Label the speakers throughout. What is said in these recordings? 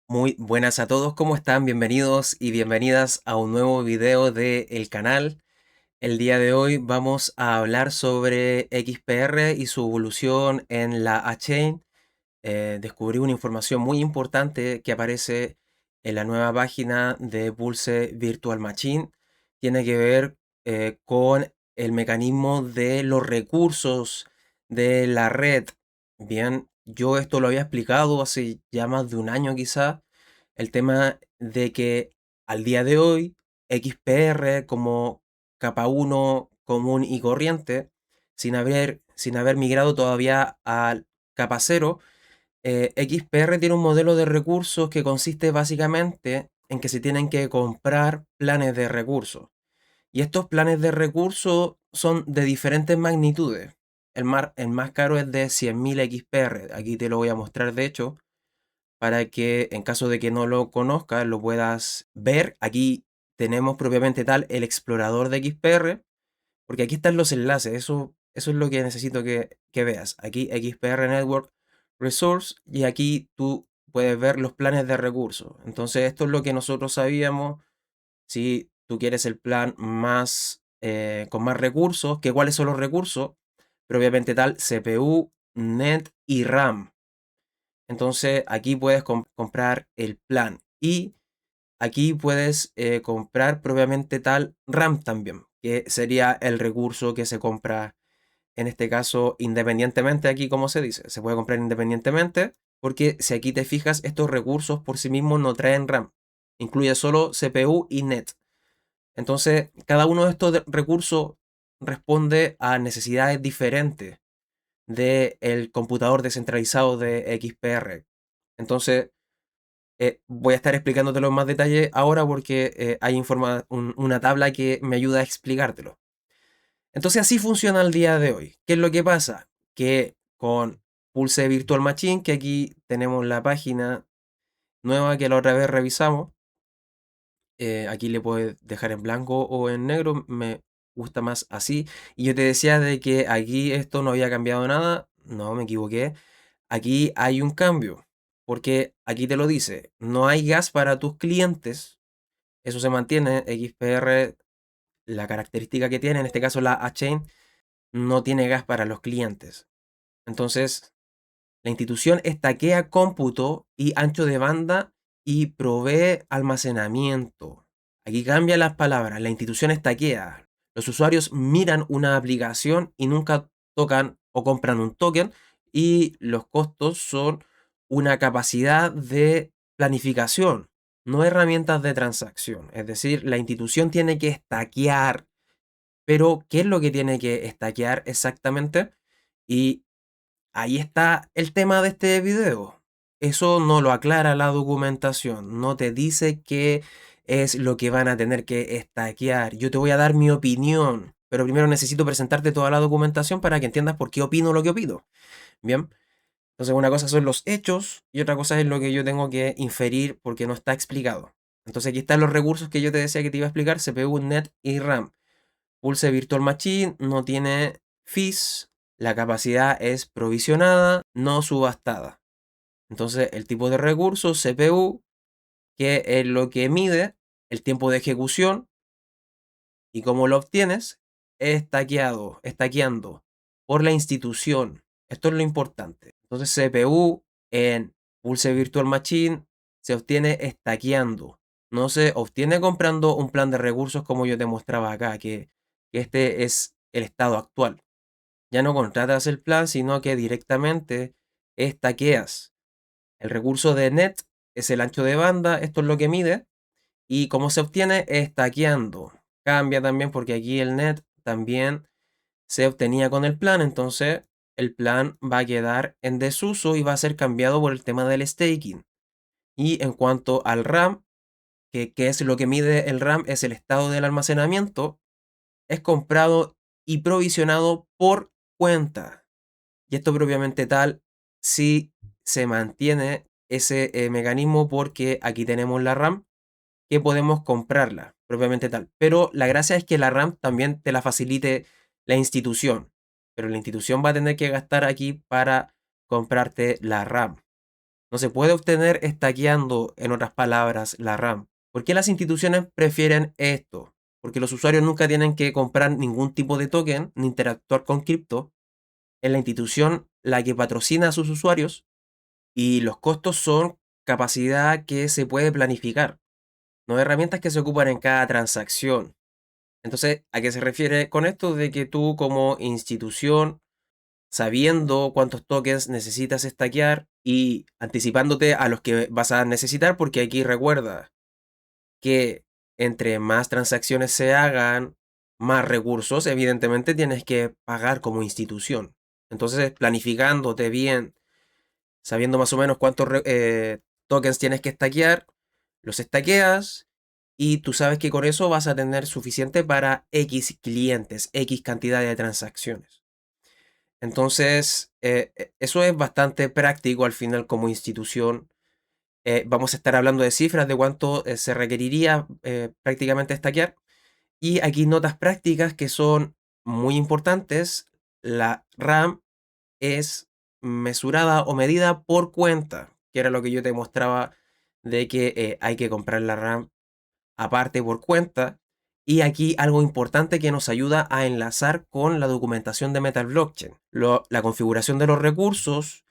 Speaker 1: Muy buenas a todos, ¿cómo están? Bienvenidos y bienvenidas a un nuevo video del canal. El día de hoy vamos a hablar sobre XPR y su evolución en la A-Chain. Descubrí una información muy importante que aparece en la nueva página de Pulse Virtual Machine. Tiene que ver con el mecanismo de los recursos de la red. Bien, yo esto lo había explicado hace ya más de un año quizá. El tema de que al día de hoy XPR como capa 1 común y corriente, sin haber migrado todavía al capa 0, XPR tiene un modelo de recursos que consiste básicamente en que se tienen que comprar planes de recursos. Y estos planes de recursos son de diferentes magnitudes. El más caro es de 100.000 XPR. Aquí te lo voy a mostrar de hecho, para que en caso de que no lo conozcas lo puedas ver. Aquí tenemos propiamente tal el explorador de XPR, porque aquí están los enlaces. Eso es lo que necesito que veas. Aquí XPR Network Resource y aquí tú puedes ver los planes de recursos. Entonces esto es lo que nosotros sabíamos. Si tú quieres el plan más con más recursos, que cuáles son los recursos, propiamente tal CPU, NET y RAM. Entonces aquí puedes comprar el plan y aquí puedes comprar propiamente tal RAM también, que sería el recurso que se compra en este caso independientemente. Aquí como se dice, se puede comprar independientemente, porque si aquí te fijas, estos recursos por sí mismos no traen RAM, incluye solo CPU y NET. Entonces cada uno de estos recursos responde a necesidades diferentes del computador descentralizado de XPR. Entonces, voy a estar explicándotelo en más detalle ahora porque hay una tabla que me ayuda a explicártelo. Entonces, así funciona el día de hoy. ¿Qué es lo que pasa? Que con Pulse Virtual Machine, que aquí tenemos la página nueva que la otra vez revisamos, aquí le puedes dejar en blanco o en negro, me gusta más así. Y yo te decía de que aquí esto no había cambiado nada, no me equivoqué. Aquí hay un cambio, porque aquí te lo dice, no hay gas para tus clientes, eso se mantiene. XPR, la característica que tiene, en este caso la A-Chain, no tiene gas para los clientes. Entonces, la institución estaquea cómputo y ancho de banda y provee almacenamiento. Aquí cambian las palabras, la institución estaquea. Los usuarios miran una aplicación y nunca tocan o compran un token, y los costos son una capacidad de planificación, no herramientas de transacción. Es decir, la institución tiene que estaquear, pero ¿qué es lo que tiene que estaquear exactamente? Y ahí está el tema de este video. Eso no lo aclara la documentación, no te dice qué es lo que van a tener que estaquear. Yo te voy a dar mi opinión, pero primero necesito presentarte toda la documentación para que entiendas por qué opino lo que opino. Bien, entonces una cosa son los hechos y otra cosa es lo que yo tengo que inferir porque no está explicado. Entonces aquí están los recursos que yo te decía que te iba a explicar: CPU, NET y RAM. Pulse Virtual Machine no tiene fees, la capacidad es provisionada, no subastada. Entonces el tipo de recurso CPU, que es lo que mide el tiempo de ejecución y cómo lo obtienes, es estaqueando por la institución. Esto es lo importante. Entonces CPU en Pulse Virtual Machine se obtiene estaqueando. No se obtiene comprando un plan de recursos como yo te mostraba acá, que este es el estado actual. Ya no contratas el plan, sino que directamente estaqueas. El recurso de net es el ancho de banda, esto es lo que mide. ¿Y cómo se obtiene? Estaqueando. Cambia también porque aquí el net también se obtenía con el plan, entonces el plan va a quedar en desuso y va a ser cambiado por el tema del staking. Y en cuanto al RAM, que es lo que mide el RAM, es el estado del almacenamiento, es comprado y provisionado por cuenta. Y esto propiamente tal si se mantiene ese mecanismo, porque aquí tenemos la RAM que podemos comprarla propiamente tal. Pero la gracia es que la RAM también te la facilite la institución. pero la institución va a tener que gastar aquí para comprarte la RAM. No se puede obtener estaqueando, en otras palabras, la RAM. ¿Por qué las instituciones prefieren esto? Porque los usuarios nunca tienen que comprar ningún tipo de token ni interactuar con cripto. Es la institución la que patrocina a sus usuarios y los costos son capacidad que se puede planificar, no herramientas que se ocupan en cada transacción. Entonces, ¿a qué se refiere con esto? De que tú como institución, sabiendo cuántos tokens necesitas estaquear y anticipándote a los que vas a necesitar, porque aquí recuerda que entre más transacciones se hagan, más recursos, evidentemente tienes que pagar como institución. Entonces, planificándote bien, sabiendo más o menos cuántos tokens tienes que estaquear, los estaqueas y tú sabes que con eso vas a tener suficiente para X clientes, X cantidad de transacciones. Entonces, eso es bastante práctico al final como institución. Vamos a estar hablando de cifras de cuánto se requeriría prácticamente estaquear. Y aquí notas prácticas que son muy importantes. La RAM es mesurada o medida por cuenta, que era lo que yo te mostraba de que hay que comprar la RAM aparte por cuenta. Y aquí algo importante que nos ayuda a enlazar con la documentación de Metal Blockchain. La configuración de los recursos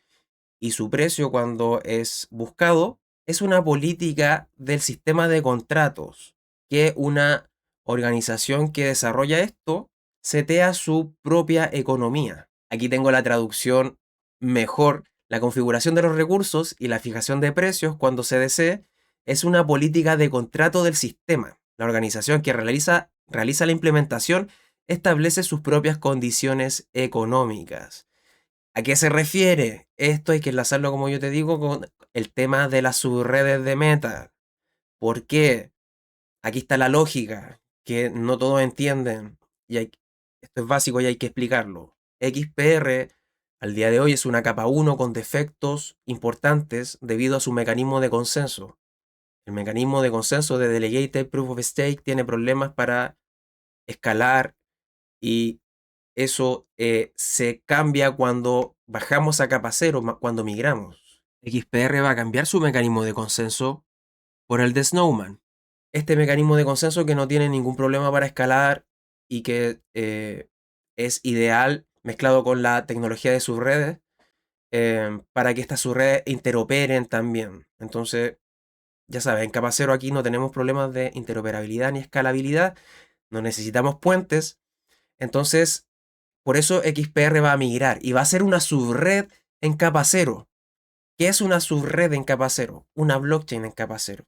Speaker 1: y su precio cuando es buscado es una política del sistema de contratos que una organización que desarrolla esto setea su propia economía. Aquí tengo la traducción mejor. La configuración de los recursos y la fijación de precios cuando se desee es una política de contrato del sistema. La organización que realiza la implementación establece sus propias condiciones económicas. ¿A qué se refiere? Esto hay que enlazarlo, como yo te digo, con el tema de las subredes de Meta. ¿Por qué? Aquí está la lógica, que no todos entienden. Esto es básico y hay que explicarlo. XPR al día de hoy es una capa 1 con defectos importantes debido a su mecanismo de consenso. El mecanismo de consenso de Delegated Proof of Stake tiene problemas para escalar y eso se cambia cuando bajamos a capa cero, cuando migramos. XPR va a cambiar su mecanismo de consenso por el de Snowman. Este mecanismo de consenso que no tiene ningún problema para escalar y que es ideal mezclado con la tecnología de subredes para que estas subredes interoperen también. Entonces, ya sabes, en capa cero aquí no tenemos problemas de interoperabilidad ni escalabilidad, no necesitamos puentes. Entonces, por eso XPR va a migrar y va a ser una subred en capa cero. ¿Qué es una subred en capa cero? Una blockchain en capa cero.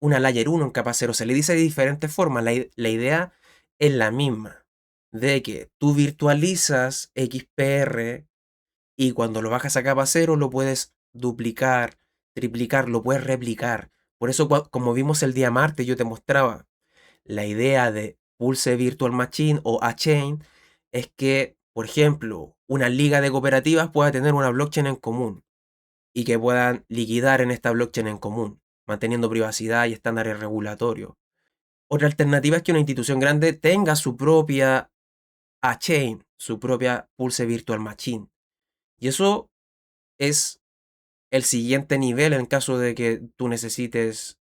Speaker 1: Una layer 1 en capa cero. Se le dice de diferentes formas. La idea es la misma. De que tú virtualizas XPR y cuando lo bajas a capa cero lo puedes duplicar, triplicar, lo puedes replicar. Por eso, como vimos el día martes, yo te mostraba la idea de Pulse Virtual Machine o A-Chain es que, por ejemplo, una liga de cooperativas pueda tener una blockchain en común y que puedan liquidar en esta blockchain en común, manteniendo privacidad y estándares regulatorios. Otra alternativa es que una institución grande tenga su propia A-Chain, su propia Pulse Virtual Machine. Y eso es el siguiente nivel en caso de que tú necesites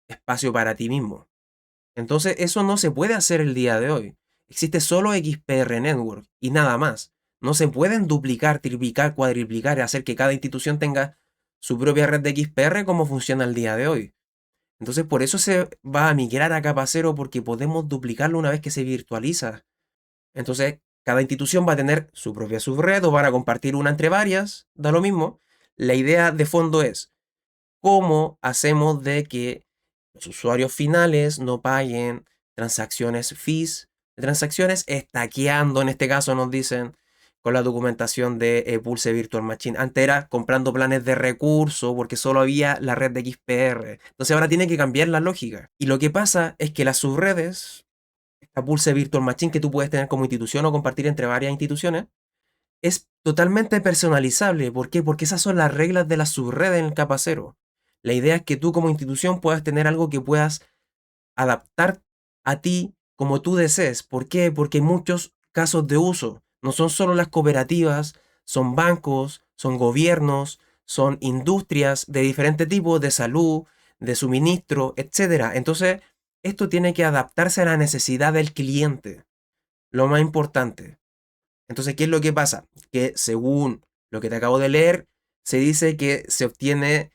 Speaker 1: espacio para ti mismo. Entonces eso no se puede hacer el día de hoy. Existe solo XPR Network y nada más. No se pueden duplicar, triplicar, cuadriplicar y hacer que cada institución tenga su propia red de XPR como funciona el día de hoy. Entonces por eso se va a migrar a capa cero porque podemos duplicarlo una vez que se virtualiza. Entonces cada institución va a tener su propia subred o van a compartir una entre varias, da lo mismo. La idea de fondo es cómo hacemos de que los usuarios finales no paguen transacciones fees, transacciones estaqueando, en este caso nos dicen con la documentación de Pulse Virtual Machine. Antes era comprando planes de recursos porque solo había la red de XPR. Entonces ahora tiene que cambiar la lógica. Y lo que pasa es que las subredes, esta Pulse Virtual Machine que tú puedes tener como institución o compartir entre varias instituciones, es totalmente personalizable. ¿Por qué? Porque esas son las reglas de la subred en el capa cero. La idea es que tú como institución puedas tener algo que puedas adaptar a ti como tú desees. ¿Por qué? Porque hay muchos casos de uso. No son solo las cooperativas, son bancos, son gobiernos, son industrias de diferentes tipos de salud, de suministro, etcétera. Entonces, esto tiene que adaptarse a la necesidad del cliente, lo más importante. Entonces, ¿qué es lo que pasa? Que según lo que te acabo de leer, se dice que se obtiene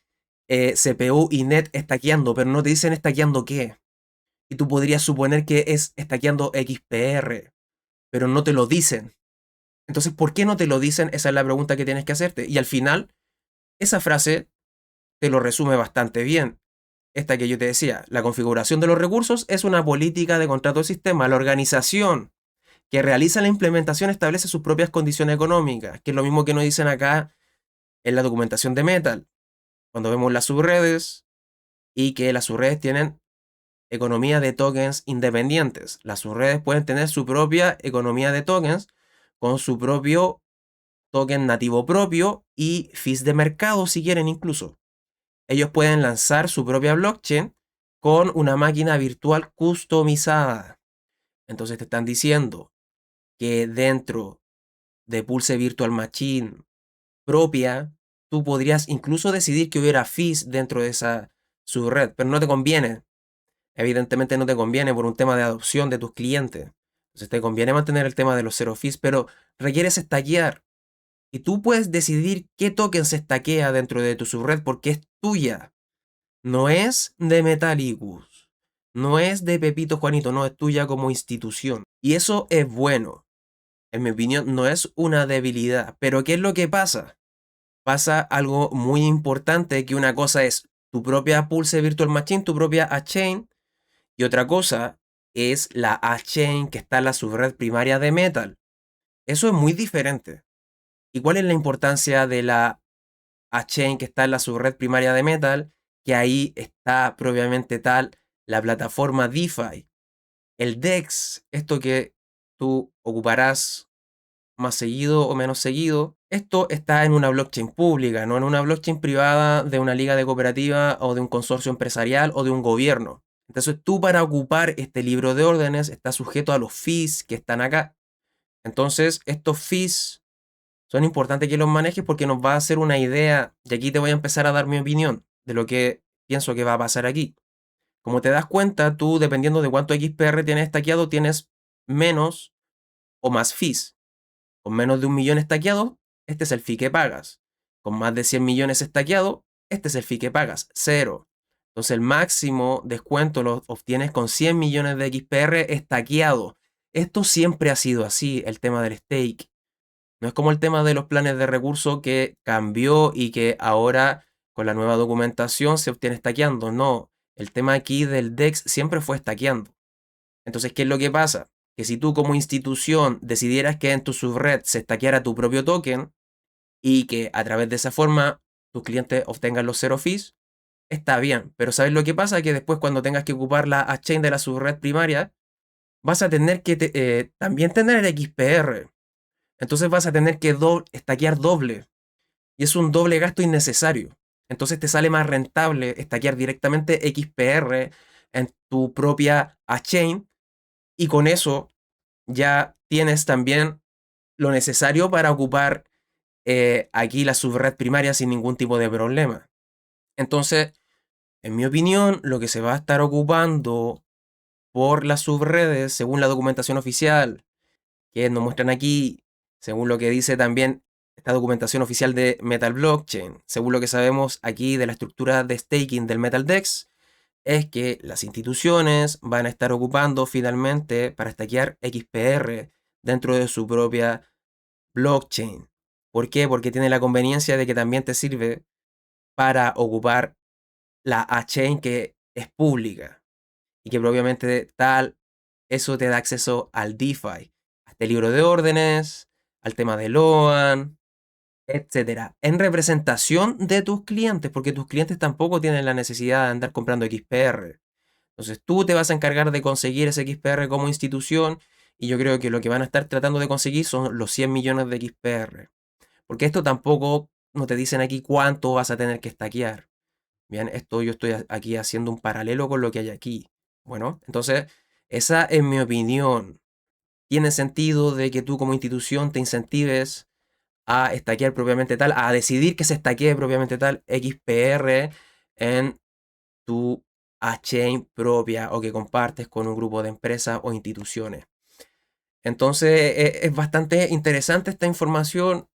Speaker 1: CPU y net estaqueando, pero no te dicen estaqueando qué. Y tú podrías suponer que es estaqueando XPR, pero no te lo dicen. Entonces, ¿por qué no te lo dicen? Esa es la pregunta que tienes que hacerte. Y al final, esa frase te lo resume bastante bien. Esta que yo te decía, la configuración de los recursos es una política de contrato de sistema. La organización que realiza la implementación establece sus propias condiciones económicas, que es lo mismo que nos dicen acá en la documentación de Metal, cuando vemos las subredes y que las subredes tienen economía de tokens independientes. Las subredes pueden tener su propia economía de tokens con su propio token nativo propio y fees de mercado si quieren incluso. Ellos pueden lanzar su propia blockchain con una máquina virtual customizada. Entonces te están diciendo que dentro de Pulse Virtual Machine propia, tú podrías incluso decidir que hubiera fees dentro de esa subred, pero no te conviene. Evidentemente no te conviene por un tema de adopción de tus clientes. Entonces te conviene mantener el tema de los zero fees, pero requieres stackear. Y tú puedes decidir qué token se estaquea dentro de tu subred porque es tuya. No es de Metallicus. No es de Pepito Juanito, no es tuya como institución. Y eso es bueno. En mi opinión, no es una debilidad. Pero ¿qué es lo que pasa? Pasa algo muy importante, que una cosa es tu propia Pulse Virtual Machine, tu propia A-Chain, y otra cosa es la A-Chain que está en la subred primaria de Metal. Eso es muy diferente. ¿Y cuál es la importancia de la A-Chain que está en la subred primaria de Metal? Que ahí está propiamente tal la plataforma DeFi. El DEX, esto que tú ocuparás más seguido o menos seguido, esto está en una blockchain pública, no en una blockchain privada de una liga de cooperativa o de un consorcio empresarial o de un gobierno. Entonces tú, para ocupar este libro de órdenes, estás sujeto a los fees que están acá. Entonces estos fees son importantes que los manejes porque nos va a hacer una idea, y aquí te voy a empezar a dar mi opinión de lo que pienso que va a pasar aquí. Como te das cuenta, tú, dependiendo de cuánto XPR tienes estaqueado, tienes menos o más fees. Con menos de 1 millón estaqueado, este es el fee que pagas. Con más de 100 millones estaqueado, este es el fee que pagas, cero. Entonces el máximo descuento lo obtienes con 100 millones de XPR estaqueado. Esto siempre ha sido así, el tema del stake. No es como el tema de los planes de recursos que cambió y que ahora con la nueva documentación se obtiene estaqueando. No, el tema aquí del DEX siempre fue estaqueando. Entonces, ¿qué es lo que pasa? Que si tú como institución decidieras que en tu subred se estaqueara tu propio token y que a través de esa forma tus clientes obtengan los zero fees, está bien. Pero ¿sabes lo que pasa? Que después, cuando tengas que ocupar la chain de la subred primaria, vas a tener que también tener el XPR. Entonces vas a tener que estaquear doble. Y es un doble gasto innecesario. Entonces te sale más rentable estaquear directamente XPR en tu propia chain, y con eso ya tienes también lo necesario para ocupar aquí la subred primaria sin ningún tipo de problema. Entonces, en mi opinión, lo que se va a estar ocupando por las subredes, según la documentación oficial que nos muestran aquí, según lo que dice también esta documentación oficial de Metal Blockchain, según lo que sabemos aquí de la estructura de staking del MetalDex, es que las instituciones van a estar ocupando finalmente para stakear XPR dentro de su propia blockchain. ¿Por qué? Porque tiene la conveniencia de que también te sirve para ocupar la A-Chain que es pública y que propiamente tal, eso te da acceso al DeFi, a este libro de órdenes, al tema de Loan, etcétera, en representación de tus clientes, porque tus clientes tampoco tienen la necesidad de andar comprando XPR. Entonces tú te vas a encargar de conseguir ese XPR como institución, y yo creo que lo que van a estar tratando de conseguir son los 100 millones de XPR. Porque esto tampoco no te dicen aquí cuánto vas a tener que stackear. Bien, esto yo estoy aquí haciendo un paralelo con lo que hay aquí. Bueno, entonces esa es mi opinión. tiene sentido de que tú como institución te incentives a estaquear propiamente tal, a decidir que se estaquee propiamente tal XPR en tu chain propia o que compartes con un grupo de empresas o instituciones. Entonces es bastante interesante esta información,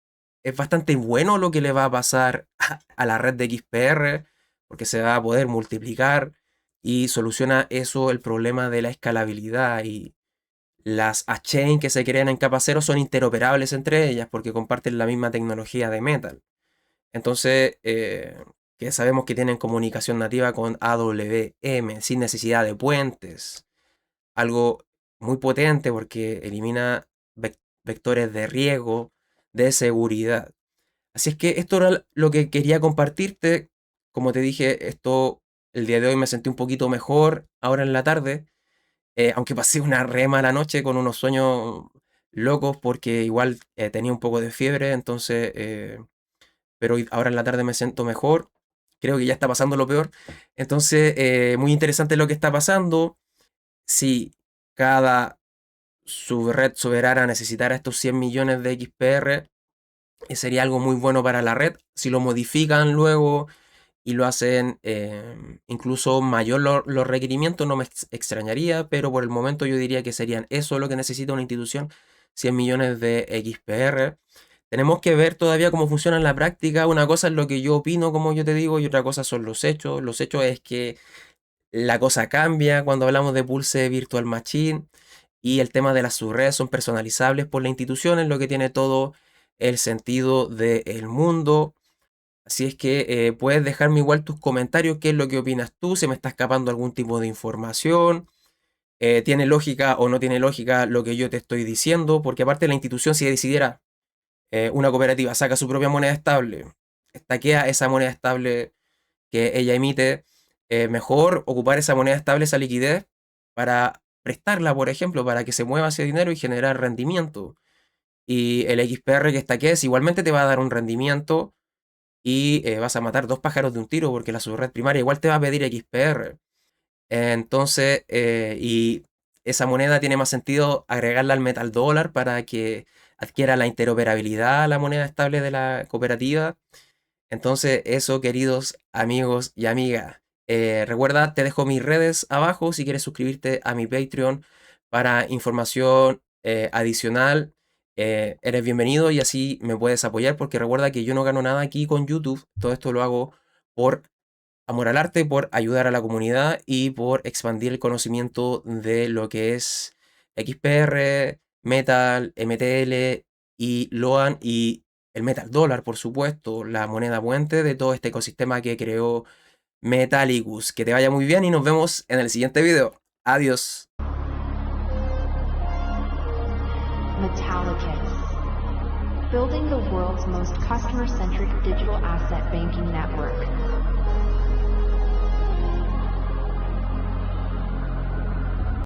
Speaker 1: es bastante bueno lo que le va a pasar a la red de XPR, porque se va a poder multiplicar y soluciona eso el problema de la escalabilidad. Y las chain que se crean en capa cero son interoperables entre ellas porque comparten la misma tecnología de Metal. Entonces, que sabemos que tienen comunicación nativa con AWM sin necesidad de puentes. Algo muy potente porque elimina vectores de riesgo, de seguridad. Así es que esto era lo que quería compartirte. Como te dije, esto el día de hoy me sentí un poquito mejor ahora en la tarde, aunque pasé una re mala noche con unos sueños locos porque igual tenía un poco de fiebre, entonces, pero ahora en la tarde me siento mejor. Creo que ya está pasando lo peor. Entonces, muy interesante lo que está pasando. Si cada red soberana necesitara estos 100 millones de XPR, sería algo muy bueno para la red. Si lo modifican luego y lo hacen incluso mayor los requerimientos, no me extrañaría, pero por el momento yo diría que serían eso lo que necesita una institución, 100 millones de XPR. Tenemos que ver todavía cómo funciona en la práctica. Una cosa es lo que yo opino, como yo te digo, y otra cosa son los hechos. Los hechos es que la cosa cambia cuando hablamos de Pulse Virtual Machine y el tema de las subredes son personalizables por la institución, es lo que tiene todo el sentido del mundo. Así es que puedes dejarme igual tus comentarios, qué es lo que opinas tú, si me está escapando algún tipo de información, tiene lógica o no tiene lógica lo que yo te estoy diciendo, porque aparte la institución si decidiera, una cooperativa saca su propia moneda estable, estaquea esa moneda estable que ella emite, mejor ocupar esa moneda estable, esa liquidez, para prestarla, por ejemplo, para que se mueva ese dinero y generar rendimiento. Y el XPR que estaquees igualmente te va a dar un rendimiento y vas a matar dos pájaros de un tiro porque la subred primaria igual te va a pedir XPR. Entonces, y esa moneda tiene más sentido agregarla al metal dólar para que adquiera la interoperabilidad a la moneda estable de la cooperativa. Entonces, eso, queridos amigos y amigas. Recuerda, te dejo mis redes abajo si quieres suscribirte a mi Patreon para información adicional. Eres bienvenido y así me puedes apoyar porque recuerda que yo no gano nada aquí con YouTube. Todo esto lo hago por amor al arte, por ayudar a la comunidad y por expandir el conocimiento de lo que es XPR, Metal, MTL y LOAN y el Metal Dólar, por supuesto, la moneda puente de todo este ecosistema que creó Metallicus. Que te vaya muy bien y nos vemos en el siguiente video. Adiós.
Speaker 2: Metallicus, building the world's most customer-centric digital asset banking network.